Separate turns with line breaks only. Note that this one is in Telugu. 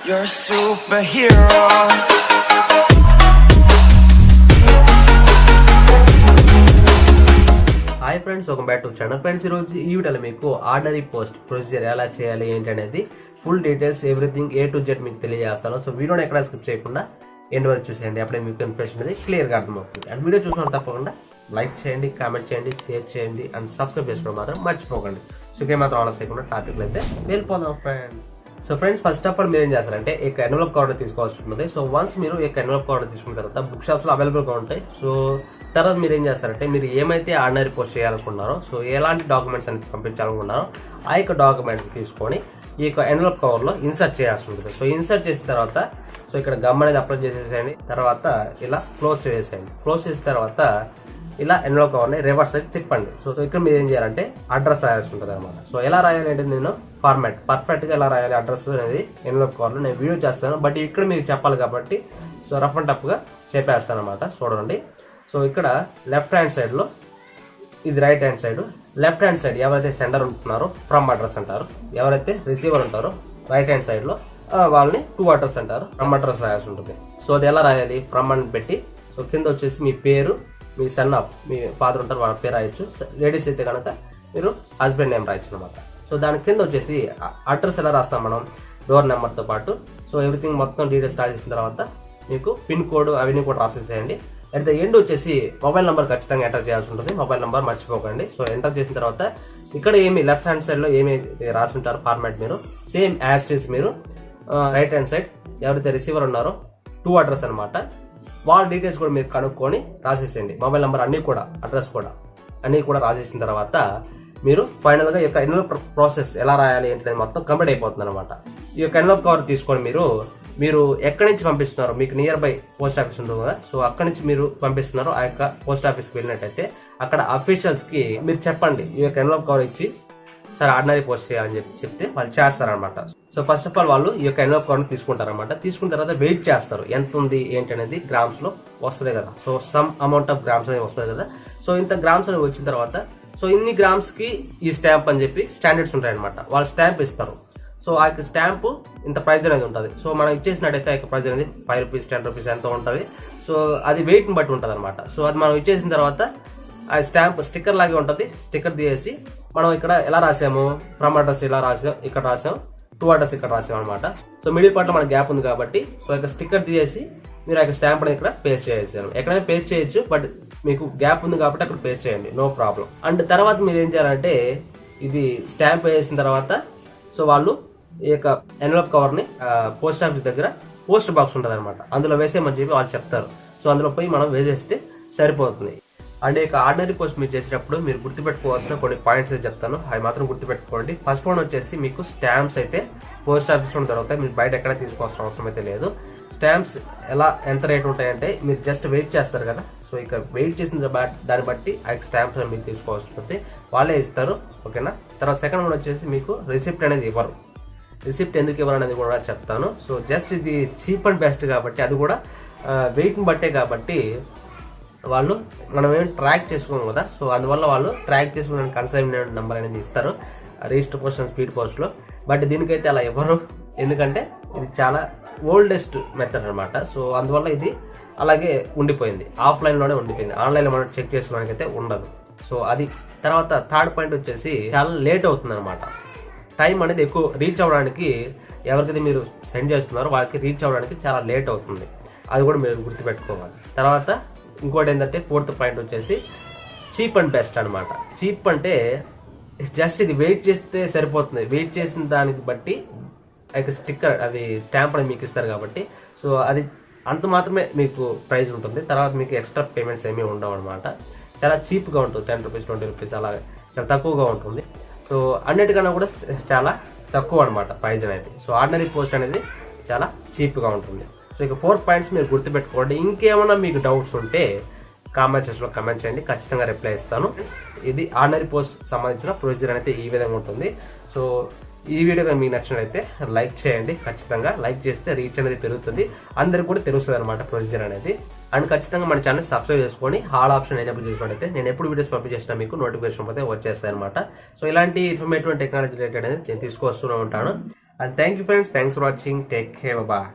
You're a superhero.
Hi friends, welcome back to channel. Friends, ఈరోజు ఈ వీడియోలో మీకు ఆర్డరీ పోస్ట్ ప్రొసీజర్ ఎలా చేయాలి ఏంటి అనేది full details everything A to Z మీకు తెలియజేస్తాను. సో వీడియోని ఎక్కడ స్కిప్ చేయకుండా ఎండ్ వరకు చూసేయండి. అప్పుడే మీకు ఇన్ఫర్మేషన్ అనేది క్లియర్గా అర్థమవుతుంది. అండ్ వీడియో చూసిన తప్పకుండా లైక్ చేయండి, కామెంట్ చేయండి, షేర్ చేయండి అండ్ సబ్స్క్రైబ్ చేసుకోవడం మాత్రం మర్చిపోకండి. సో ఇకే మాత్రం ఆలస్యం చేయకుండా టాపిక్లు అయితే వెళ్ళిపోదాం friends. So friends, first of all మీరు ఏం చేస్తారంటే ఒక ఎన్వలప్ కవర్ తీసుకోవాల్సి ఉంటుంది. సో వన్స్ మీరు ఒక ఎన్వలప్ కవర్ తీసుకున్న తర్వాత బుక్ షాప్స్ లో అవైలబుల్ గా ఉంటాయి. సో తర్వాత మీరు ఏం చేస్తారంటే మీరు ఏమైతే ఆర్డినరీ పోస్ట్ చేయాలనుకున్నారో, సో ఎలాంటి డాక్యుమెంట్స్ అనేది పంపించాలనుకున్నారో ఆ యొక్క డాక్యుమెంట్స్ తీసుకొని ఈ యొక్క ఎన్వలప్ కవర్ లో ఇన్సర్ట్ చేయాల్సి ఉంటుంది. సో ఇన్సర్ట్ చేసిన తర్వాత సో ఇక్కడ గమ్ అనేది అప్లై చేసేసేయండి. తర్వాత ఇలా క్లోజ్ చేసేయండి. క్లోజ్ చేసిన తర్వాత ఇలా ఎన్వలప్ కవర్ని రివర్స్ అయితే తిప్పండి. సో ఇక్కడ మీరు ఏం చేయాలంటే అడ్రస్ రాయాల్సి ఉంటుంది అనమాట. సో ఎలా రాయాలి అంటే నేను ఫార్మాట్ పర్ఫెక్ట్ గా ఎలా రాయాలి అడ్రస్ అనేది ఎన్వలప్ కవర్లో నేను వీడియో చేస్తాను. బట్ ఇక్కడ మీకు చెప్పాలి కాబట్టి సో రఫ్ అండ్ టఫ్ గా చెప్పేస్తాను అనమాట. చూడండి. సో ఇక్కడ లెఫ్ట్ హ్యాండ్ సైడ్ లో ఇది right hand side. Left hand side ఎవరైతే సెండర్ ఉంటున్నారో ఫ్రమ్ అడ్రస్ అంటారు. ఎవరైతే రిసీవర్ ఉంటారో రైట్ హ్యాండ్ సైడ్ లో వాళ్ళని టు అడ్రస్ అంటారు. ఫ్రమ్ అడ్రస్ రాయాల్సి ఉంటుంది. సో అది ఎలా రాయాలి? ఫ్రమ్ అని పెట్టి సో కింద వచ్చేసి మీ పేరు, మీ సన్ ఆఫ్ మీ ఫాదర్ ఉంటారు వాళ్ళ పేరు రాయొచ్చు. లేడీస్ అయితే కనుక మీరు హస్బెండ్ నేమ్ రాయొచ్చు అనమాట. సో దాని కింద వచ్చేసి అడ్రస్ ఎలా రాస్తాం మనం? డోర్ నెంబర్తో పాటు సో ఎవ్రీథింగ్ మొత్తం డీటెయిల్స్ రాసేసిన తర్వాత మీకు పిన్ కోడ్ అవన్నీ కూడా రాసేసేయండి. అట్ ద ఎండ్ వచ్చేసి మొబైల్ నెంబర్ ఖచ్చితంగా ఎంటర్ చేయాల్సి ఉంటుంది. మొబైల్ నెంబర్ మర్చిపోకండి. సో ఎంటర్ చేసిన తర్వాత ఇక్కడ ఏమి లెఫ్ట్ హ్యాండ్ సైడ్ లో ఏమి రాసి ఉంటారు ఫార్మాట్ మీరు సేమ్ యాజ్ ఇస్ మీరు రైట్ హ్యాండ్ సైడ్ ఎవరైతే రిసీవర్ ఉన్నారో టు అడ్రస్ అనమాట వాళ్ళ డీటెయిల్స్ కూడా మీరు కనుక్కొని రాసేసేయండి. మొబైల్ నెంబర్ అన్ని కూడా అడ్రస్ కూడా అన్ని కూడా రాసేసిన తర్వాత మీరు ఫైనల్ గా ఈ యొక్క ఎన్వలప్ ప్రాసెస్ ఎలా రాయాలి ఏంటనేది మొత్తం కంప్లీట్ అయిపోతుంది అనమాట. ఈ యొక్క ఎన్వలప్ కవర్ తీసుకొని మీరు ఎక్కడి నుంచి పంపిస్తున్నారో మీకు నియర్ బై పోస్ట్ ఆఫీస్ ఉంటుంది కదా, సో అక్కడి నుంచి మీరు పంపిస్తున్నారో ఆ యొక్క పోస్ట్ ఆఫీస్కి వెళ్ళినట్టయితే అక్కడ అఫీషియల్స్ కి మీరు చెప్పండి ఈ యొక్క ఎన్వలప్ కవర్ ఇచ్చి సార్ ఆర్డినరీ పోస్ట్ చేయాలని చెప్తే వాళ్ళు చేస్తారనమాట. సో ఫస్ట్ ఆఫ్ ఆల్ వాళ్ళు ఈ యొక్క ఎన్వలప్ కవర్ తీసుకుంటారనమాట. తీసుకున్న తర్వాత వెయిట్ చేస్తారు ఎంత ఉంది ఏంటి అనేది గ్రామ్స్ లో వస్తుంది కదా. So some amount of grams అనేది వస్తుంది కదా. సో ఇంత గ్రామ్స్ అనేది వచ్చిన తర్వాత సో ఇన్ని గ్రామ్స్ కి ఈ స్టాంప్ అని చెప్పి స్టాండర్డ్స్ ఉంటాయి అనమాట. వాళ్ళు స్టాంప్ ఇస్తారు. సో ఆ యొక్క స్టాంప్ ఇంత ప్రైస్ అనేది ఉంటుంది. సో మనం ఇచ్చేసినట్టయితే ఆ యొక్క ప్రైస్ అనేది ₹5 ₹10 ఎంత ఉంటుంది. సో అది వెయిట్ ని బట్టి ఉంటుంది అనమాట. సో అది మనం ఇచ్చేసిన తర్వాత ఆ స్టాంప్ స్టిక్కర్ లాగే ఉంటుంది. స్టిక్కర్ తీసేసి మనం ఇక్కడ ఎలా రాసాము? ఫ్రమ్ అడ్రస్ ఇలా రాసాం, ఇక్కడ రాసాం, టు అడ్రస్ ఇక్కడ రాసాం అనమాట. సో మిడిల్ పార్ట్ లో మన గ్యాప్ ఉంది కాబట్టి సో ఇక స్టిక్కర్ తీసేసి మీరు ఆ స్టాంప్ అనేది ఇక్కడ పేస్ట్ చేసేసారు. ఎక్కడైనా పేస్ట్ చేయొచ్చు, బట్ మీకు గ్యాప్ ఉంది కాబట్టి అక్కడ పేస్ట్ చేయండి, నో ప్రాబ్లం. అండ్ తర్వాత మీరు ఏం చేయాలంటే ఇది స్టాంప్ వేసిన తర్వాత సో వాళ్ళు ఈ యొక్క ఎన్వలప్ కవర్ ని పోస్ట్ ఆఫీస్ దగ్గర పోస్ట్ బాక్స్ ఉంటుంది అనమాట. అందులో వేసేయమని చెప్పి వాళ్ళు చెప్తారు. సో అందులో పోయి మనం వేసేస్తే సరిపోతుంది. అండ్ ఇక ఆర్డినరీ పోస్ట్ మీరు చేసేటప్పుడు మీరు గుర్తుపెట్టుకోవాల్సిన కొన్ని పాయింట్స్ అయితే చెప్తాను, అవి మాత్రం గుర్తుపెట్టుకోండి. ఫస్ట్ వన్ వచ్చేసి మీకు స్టాంప్స్ అయితే పోస్ట్ ఆఫీస్ లో దొరుకుతాయి. మీరు బయట ఎక్కడ తీసుకోవాల్సిన అవసరం అయితే లేదు. స్టాంప్స్ ఎంత రేట్ ఉంటాయంటే మీరు జస్ట్ వెయిట్ చేస్తారు కదా. సో ఇక వెయిట్ చేసిన దాన్ని బట్టి ఆ స్టాంప్స్ మీరు తీసుకోవాల్సి వస్తే వాళ్ళే ఇస్తారు. ఓకేనా. తర్వాత సెకండ్ వన్ వచ్చేసి మీకు రిసిప్ట్ అనేది ఇవ్వరు. రిసిప్ట్ ఎందుకు ఇవ్వరు అనేది కూడా చెప్తాను. సో జస్ట్ ఇది చీప్ అండ్ బెస్ట్ కాబట్టి అది కూడా వెయిట్ని బట్టే కాబట్టి వాళ్ళు మనం ఏం ట్రాక్ చేసుకోము కదా. సో అందువల్ల వాళ్ళు ట్రాక్ చేసుకునే కన్సైన్మెంట్ నెంబర్ అనేది ఇస్తారు register post and speed post లో. బట్ దీనికైతే అలా ఇవ్వరు, ఎందుకంటే ఇది చాలా ఓల్డెస్ట్ మెథడ్ అనమాట. సో అందువల్ల ఇది అలాగే ఉండిపోయింది, ఆఫ్లైన్ లోనే ఉండిపోయింది. ఆన్లైన్ లో మనం చెక్ చేసుకోవడానికి అయితే ఉండదు. సో అది. తర్వాత థర్డ్ పాయింట్ వచ్చేసి చాలా లేట్ అవుతుంది అనమాట. టైం అనేది ఎక్కువ రీచ్ అవ్వడానికి ఎవరికైతే మీరు సెండ్ చేస్తున్నారో వాళ్ళకి రీచ్ అవ్వడానికి చాలా లేట్ అవుతుంది. అది కూడా మీరు గుర్తుపెట్టుకోవాలి. తర్వాత ఇంకోటి ఏంటంటే ఫోర్త్ పాయింట్ వచ్చేసి చీప్ అండ్ బెస్ట్ అనమాట. చీప్ అంటే జస్ట్ ఇది వెయిట్ చేస్తే సరిపోతుంది. వెయిట్ చేసిన దానికి బట్టి స్టిక్కర్ అది స్టాంప్ అనేది మీకు ఇస్తారు కాబట్టి సో అది అంత మాత్రమే మీకు ప్రైస్ ఉంటుంది. తర్వాత మీకు ఎక్స్ట్రా పేమెంట్స్ ఏమీ ఉండవు అనమాట. చాలా చీప్గా ఉంటుంది. ₹10 ₹20 అలా చాలా తక్కువగా ఉంటుంది. సో అన్నిటికన్నా కూడా చాలా తక్కువ అనమాట ప్రైస్ అనేది. సో ఆర్డినరీ పోస్ట్ అనేది చాలా చీప్గా ఉంటుంది. సో ఇక 4 పాయింట్స్ మీరు గుర్తుపెట్టుకోండి. ఇంకేమైనా మీకు డౌట్స్ ఉంటే కామెంట్ సెక్షన్ లో కామెంట్ చేయండి, ఖచ్చితంగా రిప్లై ఇస్తాను. ఇది ఆర్డినరీ పోస్ట్ సంబంధించిన ప్రొసీజర్ అనేది ఈ విధంగా ఉంటుంది. సో ఈ వీడియో మీకు నచ్చినట్లయితే లైక్ చేయండి. ఖచ్చితంగా లైక్ చేస్తే రీచ్ అనేది పెరుగుతుంది, అందరికి కూడా తెలుస్తుంది అనమాట ప్రొసీజర్ అనేది. అండ్ ఖచ్చితంగా మన ఛానల్ సబ్స్క్రైబ్ చేసుకొని హాల్ ఆప్షన్ ఎనేబుల్ చేసుకున్నట్లయితే నేను ఎప్పుడు వీడియోస్ పంపింగ్ చేసినా మీకు నోటిఫికేషన్ అయితే వచ్చేస్తాయి అనమాట. సో ఇలాంటి ఇన్ఫర్మేటివ్ టెక్నాలజీ రిలేటెడ్ అనేది నేను తీసుకొస్తూనే ఉంటాను. And thank you friends, thanks for watching, take care, bye.